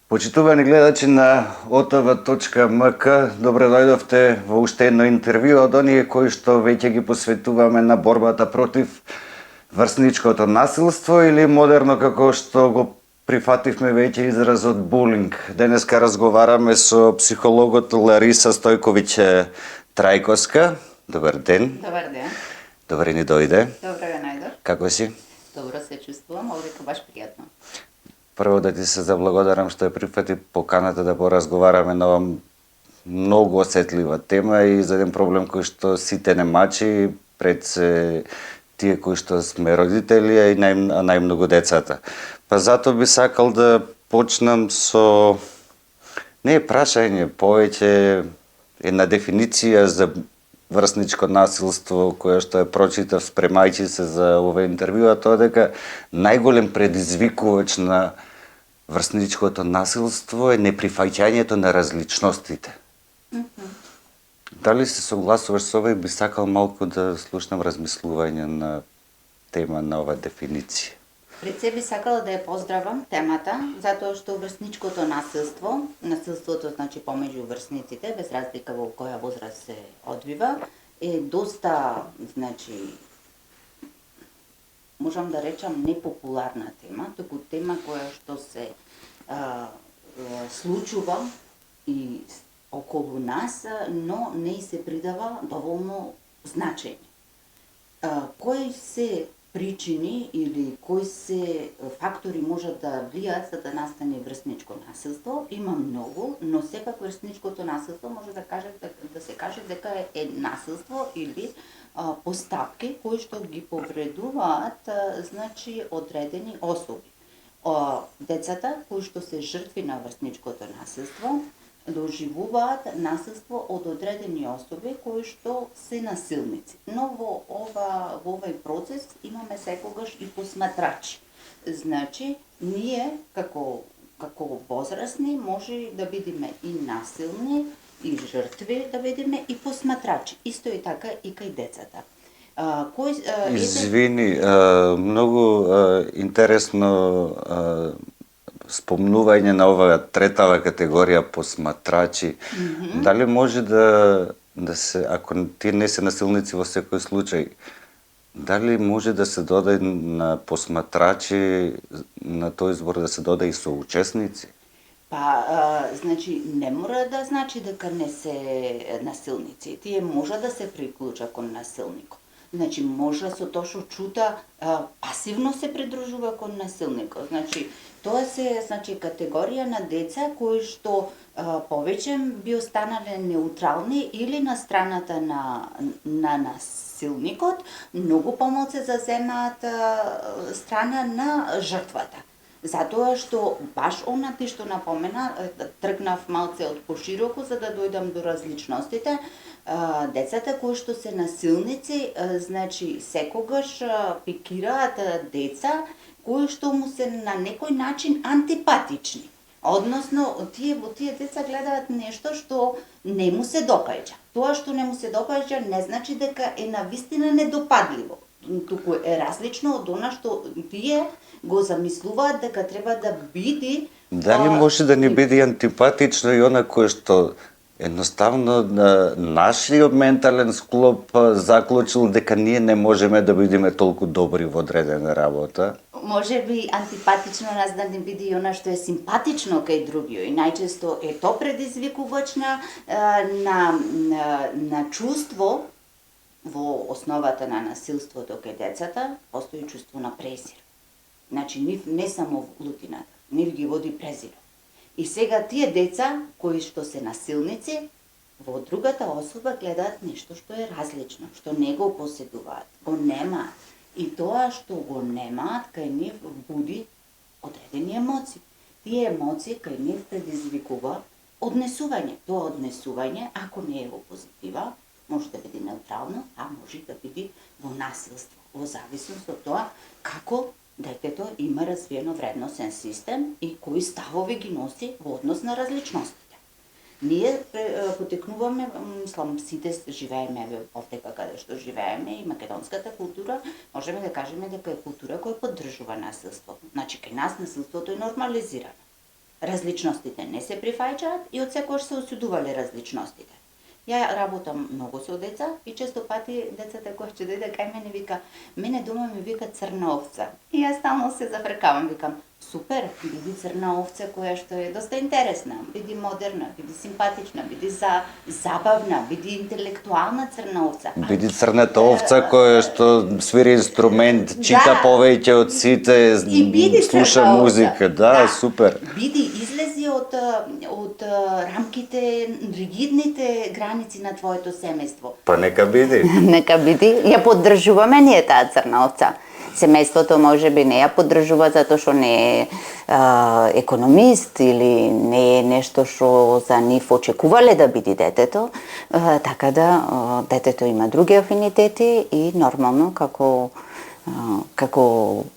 Почитувани гледачи на otv.mk, добре дојдовте во уште едно интервју од оние кои што веќе ги посветуваме на борбата против врсничкото насилство или модерно како што го прифативме веќе изразот булинг. Денеска разговараме со психологот Лариса Стојковиќ Трајковска. Добар ден. Добар ден. Добре ни дојде. Добро ве најдов. Како си? Добро се чувствувам, овдека баш пријатно. Прво да ти се заблагодарам што ја прифати поканата да поразговараме на оваа многу осетлива тема и за еден проблем кој што сите не мачи пред се тие кои што сме родители, а и најмногу децата. Па затоа би сакал да почнам со не прашање, повеќе една дефиниција за врсничко насилство која што ја прочитав спремајќи се за ова интервју, а тоа дека најголем предизвикувач на врсничкото насилство е неприфаќањето на различностите. Дали се согласуваш со ова и би сакал малку да слушнам размислување на тема на ова дефиниција? Пред се би сакала да ја поздравам темата, затоа што врсничкото насилство, насилството значи помеѓу врсниците, без разлика во која возраст се одвива, е доста, значи, можам да речам непопуларна тема, туку тема која што се случува и околу нас, но не се придава доволно значење. Кои се причини или кои се фактори можат да влијаат за да настане врсничко насилство? Има многу, но сепак врсничкото насилство може да се каже дека е насилство или постапки кои што ги повредуваат значи одредени особи. Децата кои што се жртви на врсничкото насилство доживуваат насилство од одредени особи кои што се насилници. Но во овој процес имаме секогаш и посматрачи. Значи, ние како возрастни може да бидеме и насилни, и жртви да бидеме и посматрачи. Исто и така и кај децата. Извини, многу интересно спомнување на оваа третава категорија посматрачи. Дали може да се, ако тие не се насилници во секој случај, дали може да се додаде на посматрачи на тој збор да се додаде и соучесници? Па, значи, не мора да значи дека не се насилници. Тие може да се приклучат кон насилникот. Значи, може со тоа што чута пасивно се придружува кон насилникот. Значи, тоа се категорија на деца кои што повеќе би останале неутрални или на страната на насилникот, многу помал се заземаат страна на жртвата. Затоа што баш она ти што напомена, тргнав малце од пошироко за да дојдам до различностите. Децата кои што се насилници, значи секогаш пикираат деца кои што му се на некој начин антипатични. Односно, во тие деца гледаат нешто што не му се допаѓа. Тоа што не му се допаѓа не значи дека е навистина недопадливо. Туку е различно од она што тие го замислуваат дека треба да биде. Дали може да ни биде антипатично и она кое што едноставно нашиот ментален склоп заклучил дека ние не можеме да бидеме толку добри во одредена работа? Може би антипатично нас да не биде и она што е симпатично кај другиот. И најчесто е то предизвикувач на чувство. Во основата на насилството кај децата постои чувство на презир. Значи, нив не само лутината, нив ги води презирот. И сега тие деца кои што се насилници, во другата особа гледаат нешто што е различно, што не го поседуваат, го немаат. И тоа што го немаат кај нив буди одредени емоции. Тие емоции кај нив предизвикува однесување. Тоа однесување, ако не е во позитива, може да биде неутрално, а може да биде во насилство, во зависност од тоа како детето има развиено вредносен систем и кои ставови ги носи во однос на различностите. Ние потекнуваме, мислам, сите живееме овдека каде што живееме и македонската култура, можеме да кажеме дека е култура која поддржува насилство. Значи, кај нас насилството е нормализирано. различностите не се прифаќаат и од секогаш се осудувале различностите. Ја работам многу со деца и често пати децата кои ќе дојде кај мене вика, мене дома ми вика црна овца. И јас стално се зафркавам, викам, супер, биди црна овца која што е доста интересна, биди модерна, биди симпатична, биди забавна, биди интелектуална црна овца. Биди црната овца која што свири инструмент, чита повеќе од сите, слуша музика, да, супер. Биди излези од рамките, ригидните граници на твоето семејство. Па нека биди. Нека биди. Ја поддржуваме ние таа црна овца. Семејството може би не ја поддржува затоа што не е економист или не е нешто што за нив очекувале да биде детето, така да детето има други афинитети и нормално како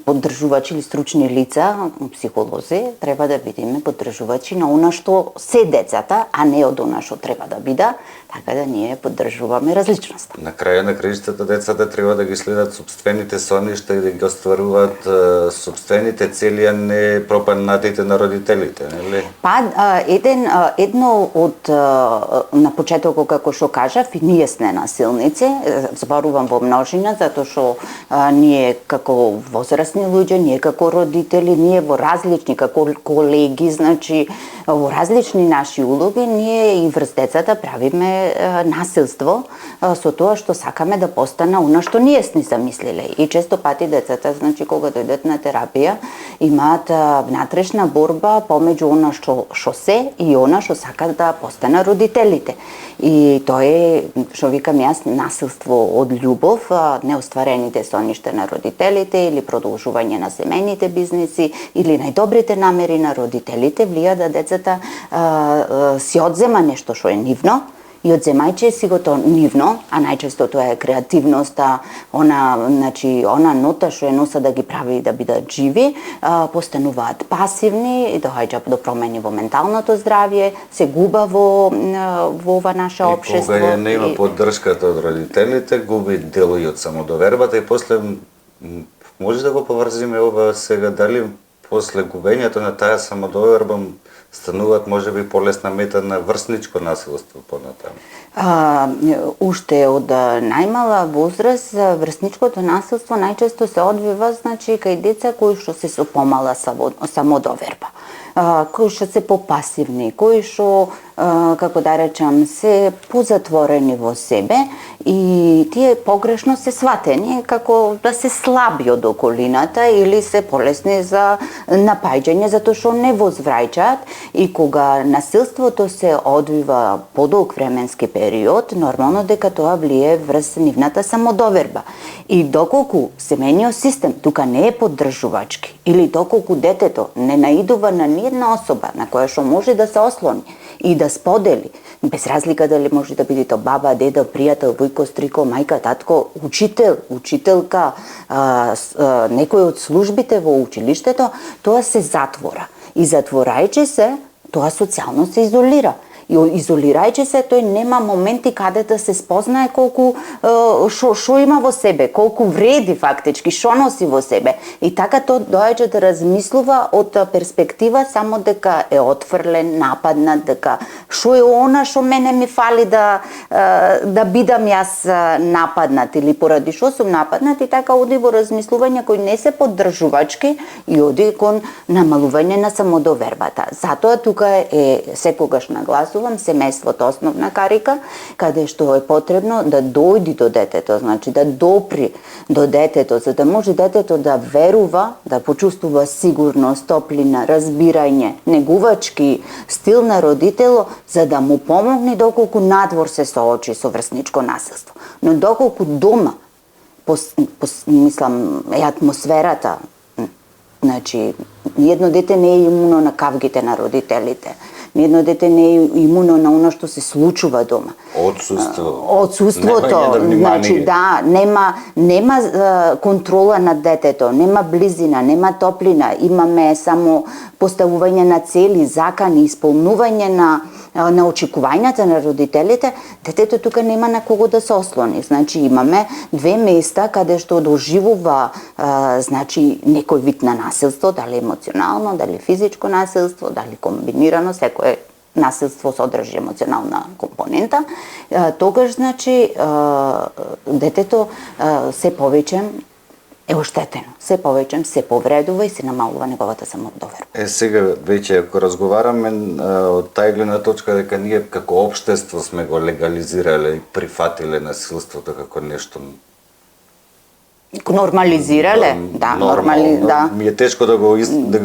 поддржувачи или стручни лица, психолози, треба да бидеме поддржувачи на она што се децата, а не од она што треба да бида, така да ние поддржуваме различност. На крајот на краиштата децата треба да ги следат собствените соништа и да ги остваруваат собствените цели, а не пропаднатите на родителите, нели? Па, едно од на почетокот како што кажав, и ние сме насилници, зборувам во множина затоа што ние како возрастни луѓе, ние како родители, ние во различни како колеги, значи во различни наши улоги, ние и врз децата правиме насилство со тоа што сакаме да постане она што ние сме замислиле. И често пати децата, значи кога дојдат на терапија, имаат внатрешна борба помеѓу она што се и она што сакат да постане родителите. И тоа е, што викам јас, насилство од љубов, неостварените соништа на родителите или продолжување на семејните бизниси или најдобрите намери на родителите влија да децата си одзема нешто што е нивно и одземајќи си го тоа нивно, а најчесто тоа е креативноста, она нота што е носа да ги прави да бидат живи, постануваат пасивни и доаѓа до промени во менталното здравје, се губа во ова наше општество. И кога не има поддршката од родителите, губи дел и од самодовербата и после може да го поврзиме ова сега, дали после губењето на таа самодоверба стануваат можеби полесна мета на врсничко насилство понатаму? Уште од најмала возраст врсничкото насилство најчесто се одвива, значи, кај деца кои што се со помала самодоверба, кои што се попасивни, кои што како да речам, се позатворени во себе и тие погрешно се сватени како да се слаби од околината или се полесни за напаѓање затоа што не возвраќаат и кога насилството се одвива подолг временски период, нормално дека тоа влие врз нивната самодоверба. И доколку семејниот систем тука не е поддржувачки или доколку детето не наидува на ниедна особа на која што може да се ослони и да сподели, без разлика дали може да биде тоа баба, деда, пријател, војко, стрико, мајка, татко, учител, учителка, некој од службите во училиштето, тоа се затвора. И затворајќи се, тоа социјално се изолира. И изолирајќи се, тој нема моменти каде да се спознае колку што има во себе, колку вреди фактички, што носи во себе. И така тоа доаѓа да размислува од перспектива само дека е отфрлен, нападнат, дека што е она што мене ми фали да бидам јас нападнат или поради што сум нападнат, и така оди во размислување кои не се поддржувачки и оди кон намалување на самодовербата. Затоа тука е секогаш нагласувам семејството основна карика, каде што е потребно да дојди до детето, значи да допри до детето, за да може детето да верува, да почувствува сигурност, топлина, разбирање, негувачки стил на родитело, за да му помогне доколку надвор се соочи со врсничко насилство. Но доколку дома, мислам, е атмосферата, значи, ниедно дете не е имуно на кавгите на родителите. Ниедно дете не е имуно на оно што се случува дома. Отсуството, значи да, нема контрола над детето, нема близина, нема топлина, имаме само поставување на цели, закани, исполнување на очекувањата на родителите, детето тука нема на кого да се ослони. Значи имаме две места каде што доживува значи некој вид на насилство, дали емоционално, дали физичко насилство, дали комбинирано, секое насилство содржи емоционална компонента, тогаш значи детето се повеќе е оштетено, се повеќе се повредува и се намалува неговата самодоверба. Сега веќе ако разговараме од тај гледна точка дека ние како општество сме го легализирале и прифатиле насилството како нешто Нормализирале, да, да. Ми е тешко да го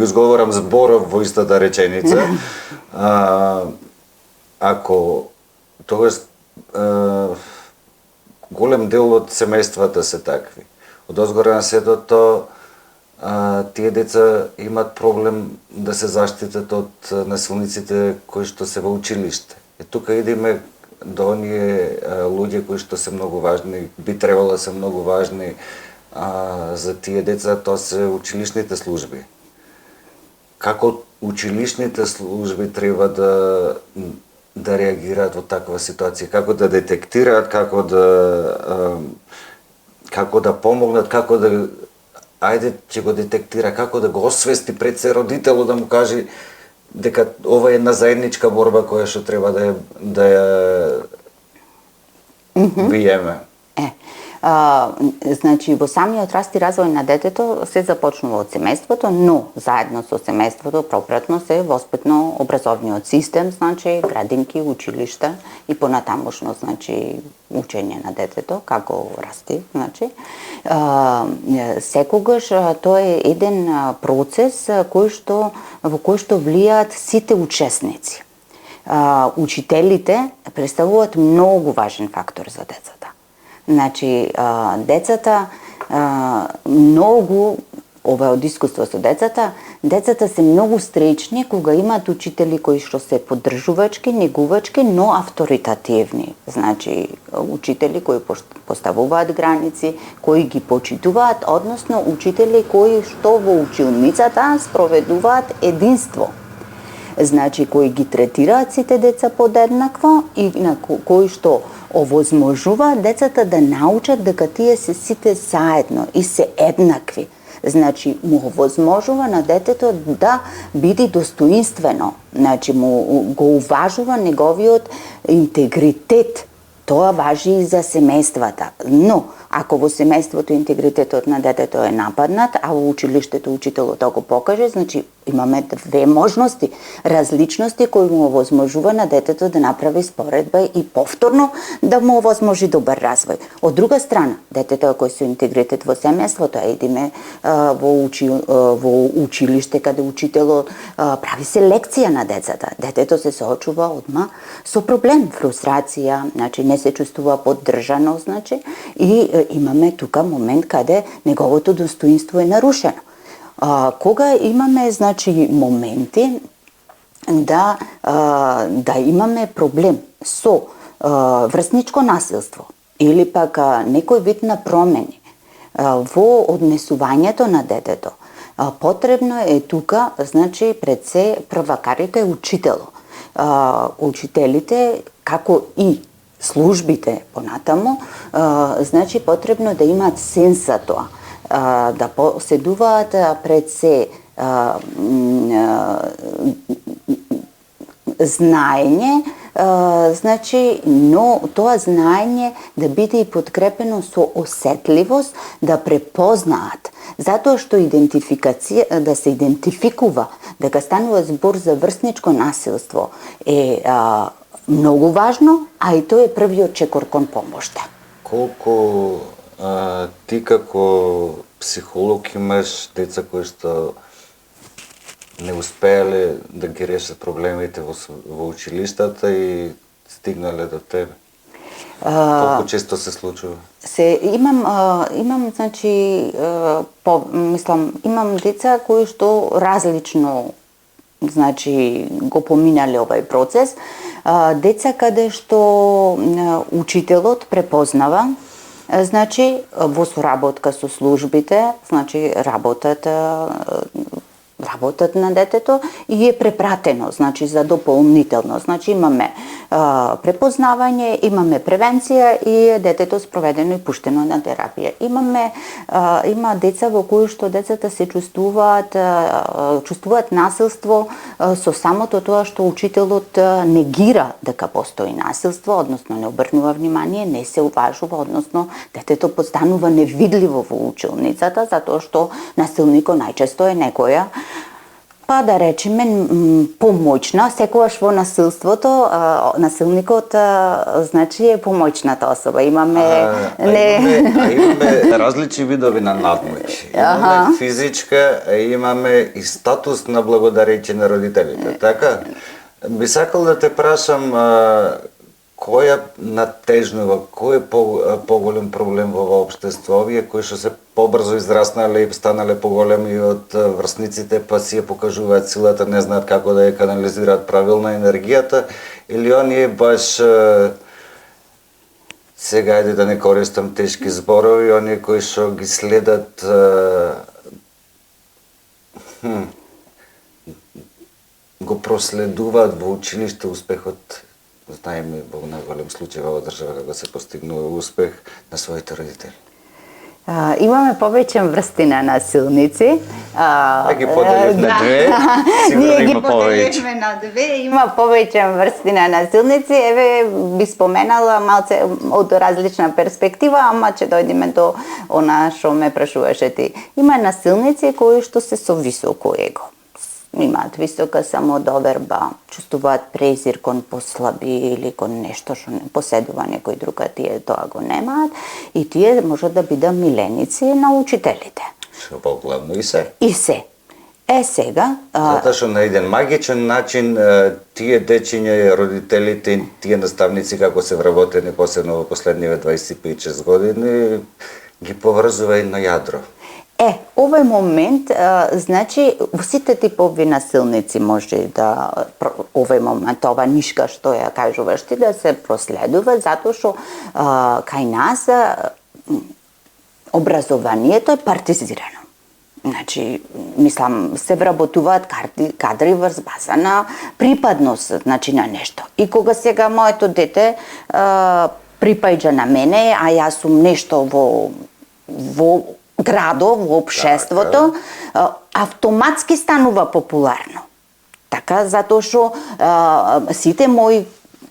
изговорам зборов во истата реченица. Ако тогаш голем дел од семејствата се такви. Од озгора на сето тие деца имат проблем да се заштитат од насилниците кои што се во училиште. И тука идеме до оние луѓе кои што се многу важни, би требало да се многу важни за тие деца, тоа се училишните служби. Како училишните служби треба да реагираат во таква ситуација, како да детектираат, како да помогнат, како да ајде ќе го детектира, како да го освести пред се родителот, да му каже дека ова е една заедничка борба која што треба да ја биеме. Значи, во самиот раст и развој на детето се започнува од семејството, но заедно со семејството пропратно се воспитно образовниот систем, значи градинки, училишта и понатамошно, значи учење на детето како расти, значи секогаш тоа е еден процес во кој што влијаат сите учесници. Учителите представуваат многу важен фактор за децата. Значи, децата многу, ова од искуство со децата се многу среќни кога имаат учители кои што се поддржувачки, негувачки, но авторитативни. Значи, учители кои поставуваат граници, кои ги почитуваат, односно учители кои што во училницата спроведуваат единство. Значи, кои ги третираат сите деца подеднакво и на кои што овозможува децата да научат дека тие се сите заедно и се еднакви. Значи, му овозможува на детето да биде достоинствено, значи му го уважува неговиот интегритет. Тоа важи и за семејствата. Но, ако во семејството интегритетот на детето е нападнат, а во училиштето учителот го покаже, значи имаме две можности, различности кои му овозможува на детето да направи споредба и повторно да му овозможи добар развој. Од друга страна, детето кој со интегритет во семејството, идеме во училиште каде учителот прави селекција на децата. Детето се соочува одма со проблем, фрустрација, значи не се чувствува поддржано, значи, и имаме тука момент каде неговото достоинство е нарушено. Кога имаме, значи, моменти да имаме проблем со врсничко насилство или пак некој вид на промени во однесувањето на детето, потребно е тука, значи, пред се прва карика е учителот. Учителите, како и службите понатаму, значи потребно да имаат сенс за тоа, да поседуваат пред се знаење, значи, но тоа знаење да биде и подкрепено со осетливост, да препознаат, затоа што да се идентификува дека станува збор за врсничко насилство е многу важно, а и тој е првиот чекор кон помошта. Колку ти како психолог имаш деца кои што не успеале да ги решат проблемите во училиштата и стигнале до тебе? Колку често се случува? Имам, значи, имам деца кои што различно, значи, го поминале овај процес. Деца каде што учителот препознава, значи, во соработка со службите, значи, работат работат на детето и е препратено, значи за дополнително. Значи имаме препознавање, имаме превенција и детето спроведено и пуштено на терапија. Има деца во кои што децата се чувствуваат насилство со самото тоа што учителот негира дека постои насилство, односно не обрнува внимание, не се уважува, односно детето постанува невидливо во училницата затоа што насилникот најчесто е некоја, па да речеме, помоćна, секогаш во насилството, насилникот значи е помоćната особа. Имаме различни видови на надмоć. Имаме физичка, имаме и статус на благодарејќи на родителите. Така, би сакал да те прашам, која натежнува, кој е поголем проблем во ова општество? Овие кои што се побрзо израснале и станале поголеми од врсниците, па си ја покажуваат силата, не знаат како да ја канализираат правилно енергијата, или оние баш сега ајде да не користам тешки зборови, оние кои што ги следат го проследуваат во училиште успехот. Знаеме во најголем случај во држава како се постигнува успех на своите родители. Имаме повеќе врсти на насилници. Ги поделив на две, сигурно има повеќе. На две, има повеќе врсти на насилници. Еве би споменала малце од различна перспектива, ама ќе дојдеме до она што ме прашуваше ти. Има насилници кои што се со високо его. Имаат висока самодоверба, чувствуваат презир кон послаби или кон нешто што не поседува некој друг, а тие тоа го немаат, и тие можат да бидат миленици на учителите. Што поглавно и се. И се. Сега... Затоа што на еден магичен начин тие дечиња, родителите и тие наставници како се вработени посебно во последниве 25 години, ги поврзува едно јадро. Овој момент, значи, во сите типови насилници може да, овој момент, ова нишка што ја кажуваш ти, да се проследува, затоа што кај нас образованието е партизирано. Значи, мислам, се вработуваат кадри врз база на припадност, значи на нешто. И кога сега моето дете припаѓа на мене, а јас сум нешто во градо, во општеството, автоматски станува популарно. Така, затоа што сите мои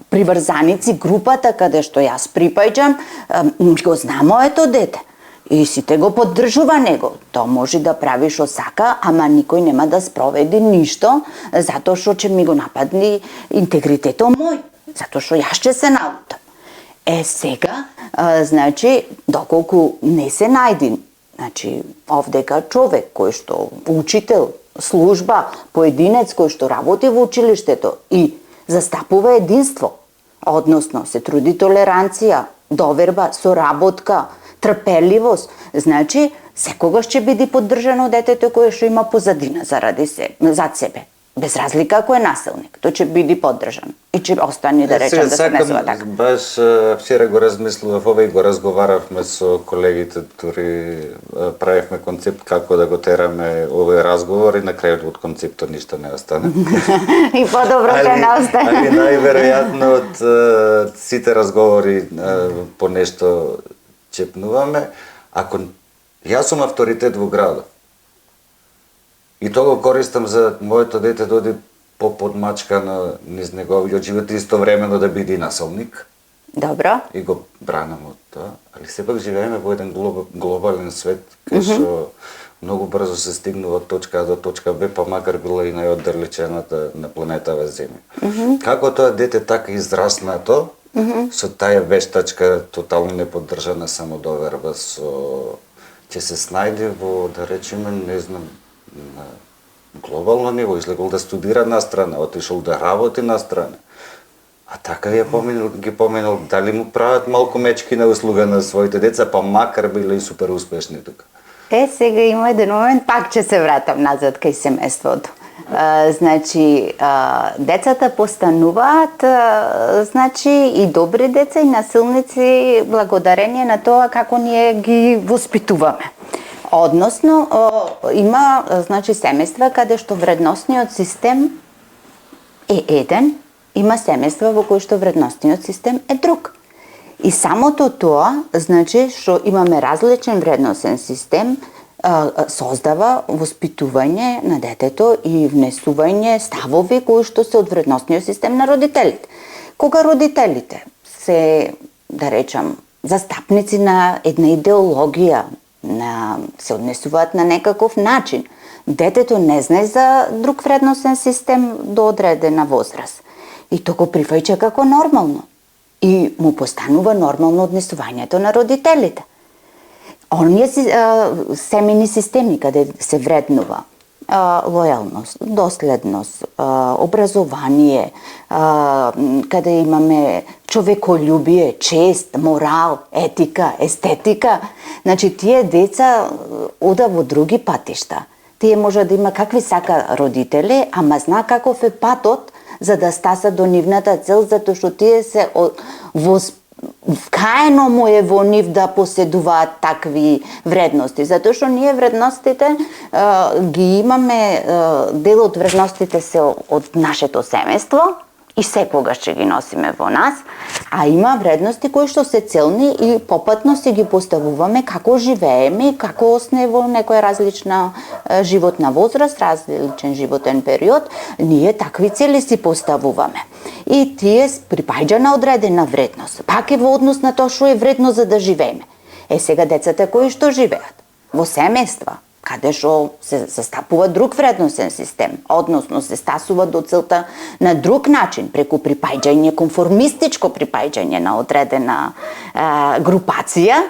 приврзаници, групата каде што јас припаѓам, го знае моето дете. И сите го поддржува него. Тоа може да прави што сака, ама никој нема да спроведи ништо, затоа што ќе ми го нападни интегритетот мој, затоа што јас ќе се налутам. Сега, значи, доколку не се најди, значи, овдека човек кој што учител, служба, поединец кој што работи во училиштето и застапува единство, односно се труди толеранција, доверба, соработка, трпеливост, значи секогаш ќе биде поддржано детето кое што има позадина зад себе. Без разлика ако е насилник, тој ќе биде поддржан и ќе остане да речем да се несува така. Баш вчера го размислував ова и го разговаравме со колегите, дури правевме концепт како да го тераме овој разговор и на крајот од концептот ништо не остана. И подобро ќе не остане. Али најверојатно од сите разговори по нешто чепнуваме, ако јас сум авторитет во градот, и тоа го користам за моето дете да оди подмачкано низ неговиот живот и истовремено да биде насилник. Добро. И го бранам од тоа, али сепак живееме во еден глобален свет кај што многу брзо се стигнува од точка А до точка Б, па макар била и најоддалечената на планетава Земја. Како тоа дете така израснато, со таа вештачка, тотално неподдржана самодоверба, ќе се снајде во, да речеме, не знам, на глобално ниво, излегол да студира настрана, отишол да работи настрана. А така ги поменал дали му прават малку мечки на услуга на своите деца, па макар биле и супер успешни тука. Сега има еден момент, пак ќе се вратам назад кај семејството. Значи, децата постануваат, значи, и добри деца, и насилници, благодарение на тоа како ние ги воспитуваме. Односно, има значи семејства каде што вредносниот систем е еден, има семејства во кои што вредносниот систем е друг. И самото тоа, значи, што имаме различен вредносен систем, создава воспитување на детето и внесување ставови кои што се од вредносниот систем на родителите. Кога родителите се, да речам, застапници на една идеологија, се однесуваат на некаков начин, детето не знае за друг вредносен систем до одредена возраст. И тоа го прифаќа како нормално. И му постанува нормално однесувањето на родителите. Оние семени системи каде се вреднува лојалност, доследност, образование, каде имаме човеколюбие, чест, морал, етика, естетика, значи тие деца ода во други патишта. Тие може да има какви сака родители, ама зна каков е патот за да стаса до нивната цел, затоа што тие се вкаено му е во нив да поседуваат такви вредности. Затоа што ние вредностите ги имаме, дел од вредностите се од нашето семејство и секогаш ќе ги носиме во нас, а има вредности кои што се целни и попатно си ги поставуваме како живееме и како сме во некоја различна животна возраст, различен животен период, ние такви цели си поставуваме. И тие припаѓа на одредена вредност. Пак е во однос на тоа што е вредно за да живееме. Сега децата кои што живеат во семејства, каде што се застапува друг вредносен систем, односно се стасува до целта на друг начин, преку припаѓање, конформистичко припаѓање на одредена групација,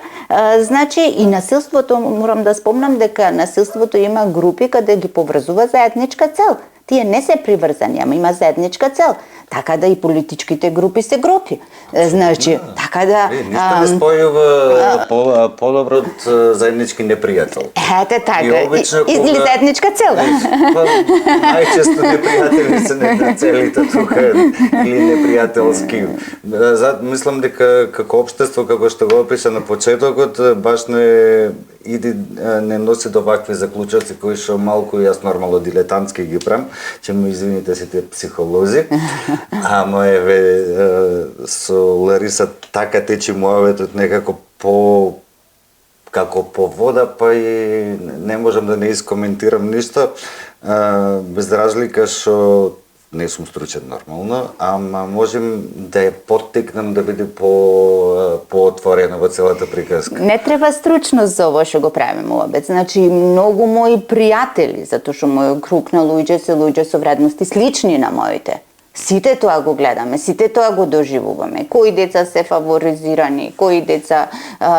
значи и насилството, морам да спомнам дека насилството има групи каде ги поврзува заедничка цел. Тие не се приврзани, ама има заедничка цел. Така да и политичките групи се групи. Значи, така да... Ништо не спојува подобро од заеднички непријател. Ете така. И заедничка цел. Најчесто непријатели се не целите тука или непријателски. Мислам дека како општество, како што го опиша на почетокот, баш не носи до вакви заклучоци кои што малку јас нормално дилетантски ги правам, че му извините сите психолози. Ама со Лариса така течи муаветот некако како по вода, па и не можам да не искоментирам ништо, без разлика што не сум стручен нормално, ама можем да ја поттекнам да биде поотворена во целата приказка. Не треба стручност за ово што го правиме муабет. Значи, многу мои пријатели, затоа што мојот круг на луѓе се луѓе со вредности слични на моите. Сите тоа го гледаме, сите тоа го доживуваме. Кои деца се фаворизирани, кои деца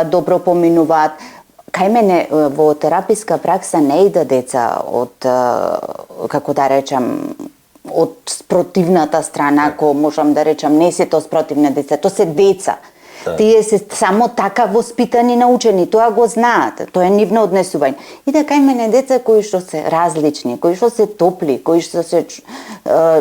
добро поминуваат. Кај мене во тераписка пракса не иде деца од, како да речам, од спротивната страна, ако можам да речам, не се тоа спротивни деца, тоа се деца. Тие се само така воспитани, научени, тоа го знаат, тоа е нивно однесување. И да кај мене деца кои што се различни, кои што се топли, кои што се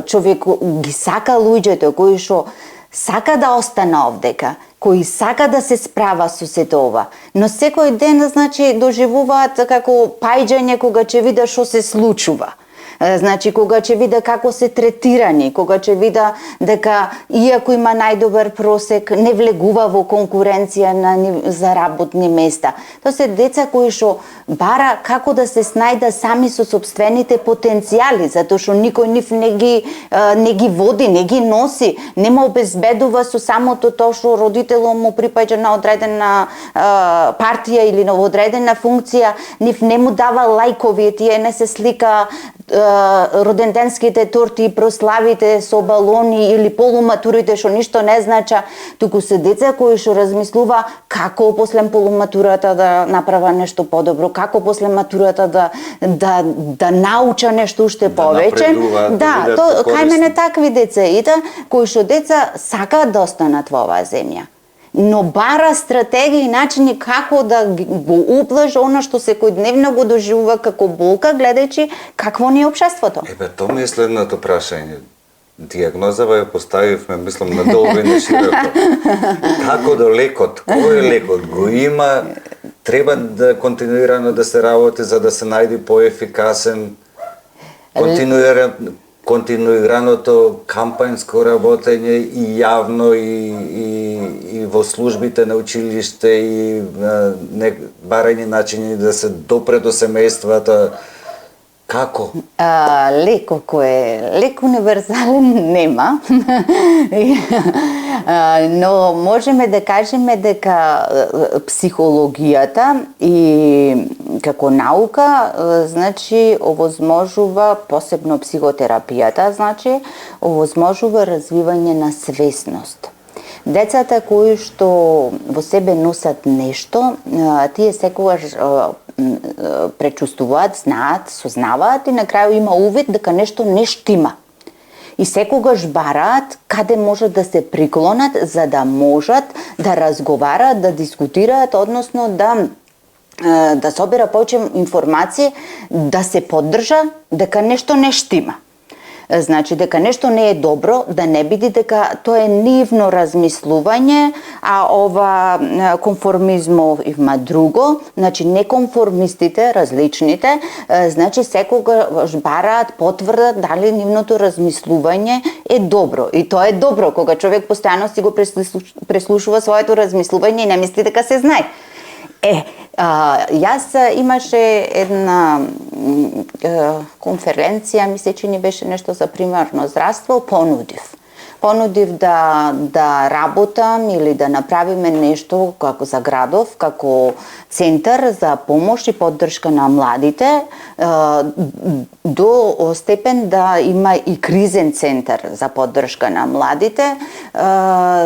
човек ги сака луѓето, кои што сака да остане овдека, кои сака да се справа со сето ова, но секој ден, значи, доживуваат како пајџање кога ќе видат што се случува. Значи, кога ќе вида како се третирани, кога ќе вида дека, иако има најдобар просек, не влегува во конкуренција за работни места. Тоа се деца кои што бара како да се снајда сами со собствените потенцијали, затоа што никој нив не ги води, не ги носи, не му обезбедува со самото тоа што родителот му припаѓа на одредена партија или на одредена функција, нив не му дава лајкови, тие не се слика роденденските торти и прославите со балони или полуматурите што ништо не знача, туку се деца кои што размислува како после полуматурата да направа нешто подобро, како после матурата да науча нешто уште повеќе. Да, кај мене такви деца иде, кои што деца сакаат да останат во оваа земја, но бара стратегии и начини како да го ублажи она што секојдневно го доживува како болка, гледајќи какво ни е општеството. Тоа ми е следното прашање. Диагнозава ја поставивме, мислам, надолго и на широко. Како до лекот? Кој е лекот? Го има треба да континуирано да се работи за да се најде поефикасен континуираното кампањско работење и јавно и во службите на училиште и барање начини да се допре до семејствата. Како? Леко кој лек универзален нема. Но можеме да кажеме дека психологијата и како наука значи овозможува, посебно психотерапијата, значи овозможува развивање на свесност. Децата кои што во себе носат нешто, тие секогаш пречувствуваат, знаат, сознаваат и на крају има увид дека нешто не штима. И секогаш бараат каде можат да се приклонат за да можат да разговараат, да дискутираат, односно да собира повеќе информации, да се поддржа дека нешто не штима. Значи дека нешто не е добро, да не биде дека тоа е нивно размислување, а ова конформизмов има друго, значи неконформистите, различните, значи секогаш бараат потврда дали нивното размислување е добро. И тоа е добро кога човек постојано си го преслушува своето размислување и не мисли дека се знае. Јас имаше една конференција, мисля, че ни беше нешто за примарно здравство, понудив да работам или да направиме нешто како за градов, како центар за помош и поддршка на младите, до степен да има и кризен центар за поддршка на младите,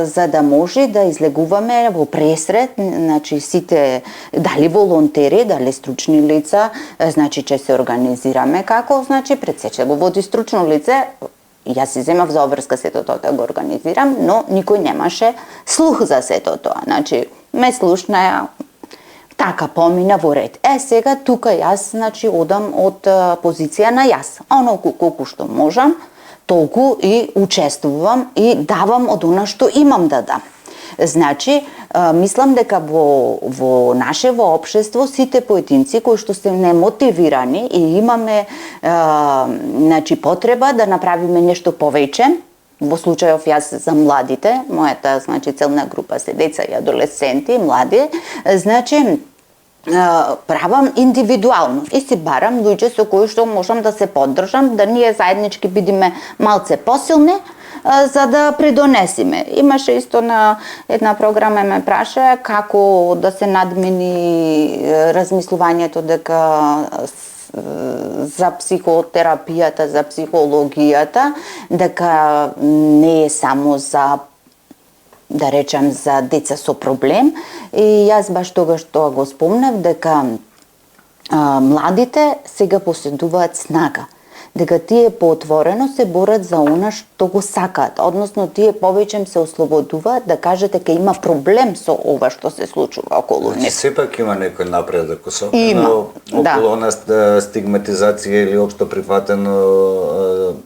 за да може да излегуваме во пресред, значи сите, дали волонтери, дали стручни лица, значи че се организираме како, значи пред се го води стручно лице. Јас си земав за обврска сето тоа да го организирам, но никој немаше слух за сето тоа. Значи, ме слушнаја, така помина во ред. Сега тука јас, значи, одам од позиција на јас. Оноку колку што можам, толку и учествувам и давам од она што имам да дам. Значи, мислам дека во нашево општество сите поединци кои што се немотивирани и имаме значи потреба да направиме нешто повеќе, во случајов јас за младите, мојата значи целна група се деца и адолесценти, млади, значи правам индивидуално и си барам луѓе со кои што можам да се поддржам, да ние заеднички бидеме малце посилни, за да придонесиме. Имаше исто на една програма ме праша како да се надмени размислувањето дека за психотерапијата, за психологијата, дека не е само за да речам за деца со проблем. И јас баш тогаш тоа го спомнав дека младите сега поседуваат снага, дека тие поотворено се борат за она што го сакаат, односно тие повеќе се ослободуваат да кажат дека има проблем со ова што се случува околу нив. Сепак има некој напредок, особено околу она стигматизација или општо прифатено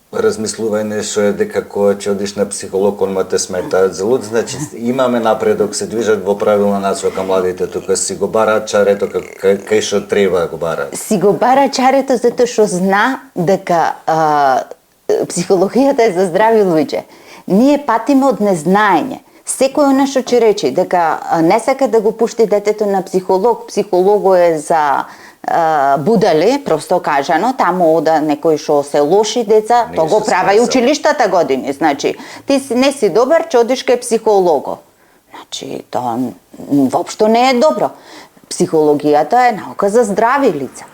размислување што е дека кога ќе одиш на психолог, онма те сметаат за луд, значи имаме напредок, се движат во правилна насока младите тука, си го бараат чарето кај што треба го бараат. Си го бара чарето затоа што зна дека психологијата е за здрави луѓе. Ние патиме од незнаење. Секој она што ќе рече дека не сака да го пушти детето на психолог, психолого е за будали, просто кажано, таму ода некои што се лоши деца, тоа го права и училиштата години. Значи, ти не си добар, ќе одиш кај психолого. Значи, тоа воопшто не е добро. Психологијата е наука за здрави лица.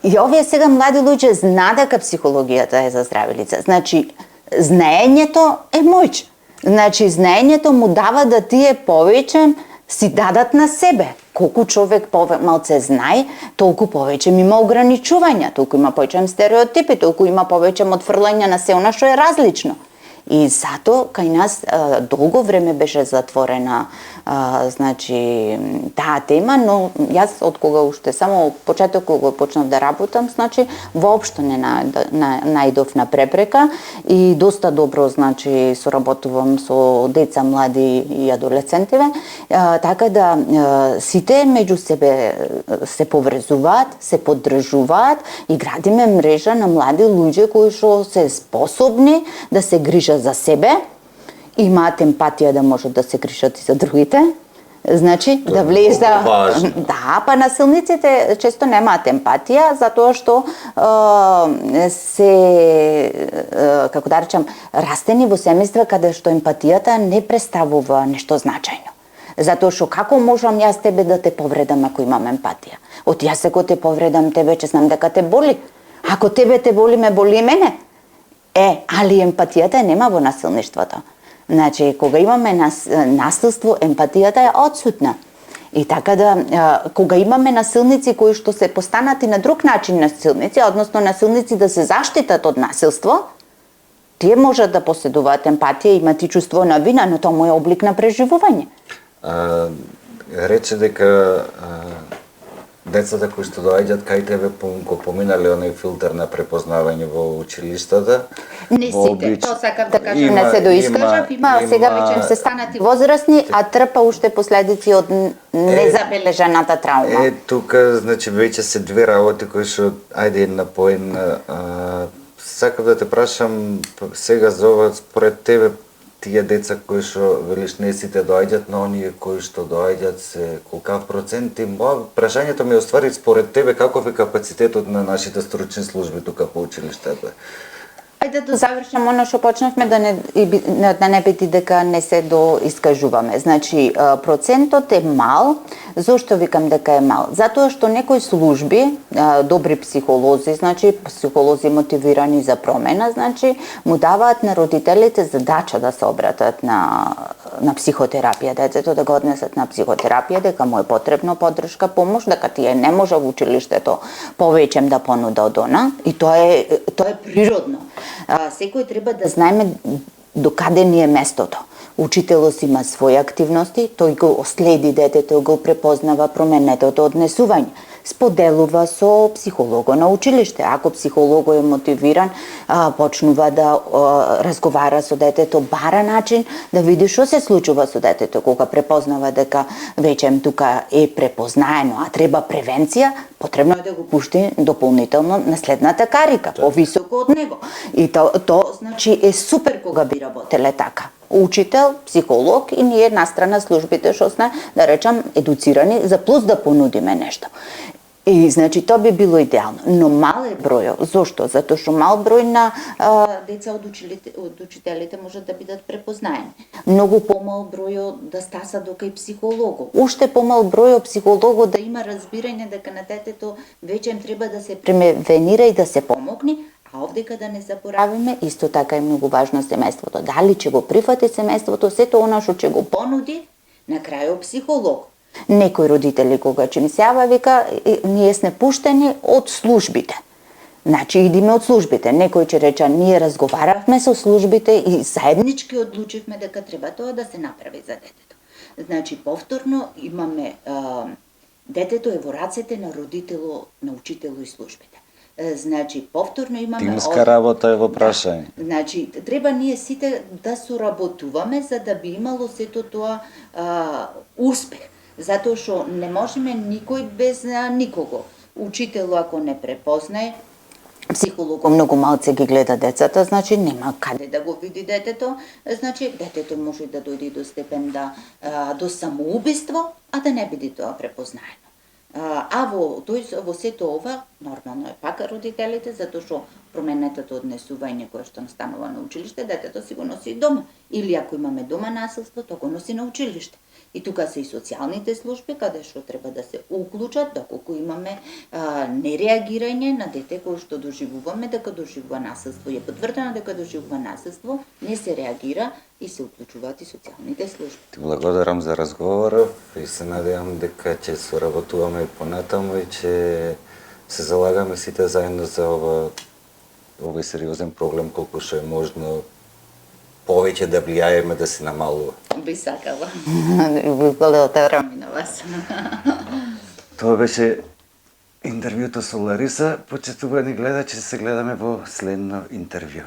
И овие сега млади луѓе знаат дека психологијата е за здрави лица. Значи, знаењето е моќ. Значи, знаењето му дава да тие повеќе си дадат на себе. Колку човек малце знае, толку повеќе има ограничувања, толку има повеќе стереотипи, толку има повеќе отфрлање на се она што е различно. И зато кај нас долго време беше затворена значи таа тема, но јас од кога уште само почеток кога почнав да работам, значи воопшто не најдов на препрека и доста добро значи соработувам со деца, млади и адолесцентиве, така да сите меѓу себе се поврзуваат, се поддржуваат и градиме мрежа на млади луѓе кои што се способни да се грижат за себе, имаат емпатија да можат да се грижат и за другите. Значи, да влеза... Да, па насилниците често немаат емпатија, затоа што се, како да речам, растени во семејства каде што емпатијата не представува нешто значајно. Затоа што како можам јас тебе да те повредам ако имам емпатија? Од јас ако те повредам тебе, че знам дека те боли. Ако тебе те боли, ме боли и мене. Али емпатијата нема во насилништвото. Значи, кога имаме насилство, емпатијата е отсутна. И така да, кога имаме насилници кои што се постанати на друг начин насилници, односно насилници да се заштитат од насилство, тие можат да поседуваат емпатија, имат и чувство на вина, но тоа е облик на преживување. Рече дека децата кои што доаѓаат кај тебе го поминале оној филтер на препознавање во училиштата. Не сите, тоа сакам да кажам, не се доискажав, има сега веќе се станати возрастни, а трпа уште последици од незабележаната травма. Тука, значи, веќе се две работи кои што, ајде една по една, сакам да те прашам сега за ова, според тебе, тие деца кои што велиш не сите доаѓаат, но оние кои што доаѓаат се колкав процент и прашањето ми е оствари според тебе каков е капацитетот на нашите стручни служби тука по училиштето? Ајде да завршам оно што почнавме да не биде дека не се доискажуваме. Значи, процентот е мал. Зошто викам дека е мал? Затоа што некои служби, добри психолози, значи психолози мотивирани за промена, значи му даваат на родителите задача да се обратат на психотерапија, детето да го однесат на психотерапија, дека му е потребно поддршка, помош, дека тие не може во училиштето повеќе да понуда од она, и тоа е природно. Секој треба да знаеме до каде ни е местото. Учителот има своји активности, тој го следи детето, го препознава променетото однесување. Споделува со психолого на училиште. Ако психолого е мотивиран, почнува да разговара со детето, бара начин да види што се случува со детето. Кога препознава дека веќе тука е препознаено, а треба превенција, потребно е да го пушти дополнително на следната карика, повисоко од него. И тоа значи е супер кога би работеле така. Учител, психолог и ние настрана службите што сме, да речам, едуцирани за плюс да понудиме нешто. И значи тоа би било идеално, но мал е бројот. Зошто? Затоа што мал број на деца од учителите можат да бидат препознаени. Многу помал бројот да стаса до кај психолого. Уште помал бројот психолого да има разбирање дека на детето веќе им треба да се превенира и да се помогне. А овдека да не заборавиме, исто така е многу важно семејството. Дали ќе го прифати семејството, сето она што ќе го понуди, на крајот психолог. Некои родители кога ќе ми се јава вика, ние сме пуштени од службите. Значи идиме од службите. Некој ќе рече, ние разговаравме со службите и заеднички одлучивме дека треба тоа да се направи за детето. Значи повторно имаме детето е во рацете на родитело, на учитело и службите. Значи, повторно имаме... Тимска работа е во прашање. Значи, треба ние сите да соработуваме за да би имало сето тоа успех. Затоа што не можеме никој без никого. Учитело ако не препознае, психолого многу малце ги гледа децата, значи нема каде да го види детето, значи детето може да дојде до степен до самоубиство, а да не биде тоа препознаено. А во сето ова, нормално е пака родителите, затоа што променетото однесување кое што настанува на училиште, детето си го носи и дома. Или ако имаме дома насилство, тоа го носи на училиште. И тука се и социјалните служби, каде што треба да се уклучат, доколку имаме нереагирање на дете кое што доживуваме дека доживува насилство. Е потврдено дека доживува насилство, не се реагира и се уклучуваат и социјалните служби. Ти благодарам за разговорот и се надевам дека ќе соработуваме и понатаму и ќе се залагаме сите заедно за овој сериозен проблем колку што е можно повеќе да влијаеме да се намалува. Би сакала. Би волела да верам. На вас. Тоа беше интервјуто со Лариса. Почитувани гледачи, се гледаме во следно интервју.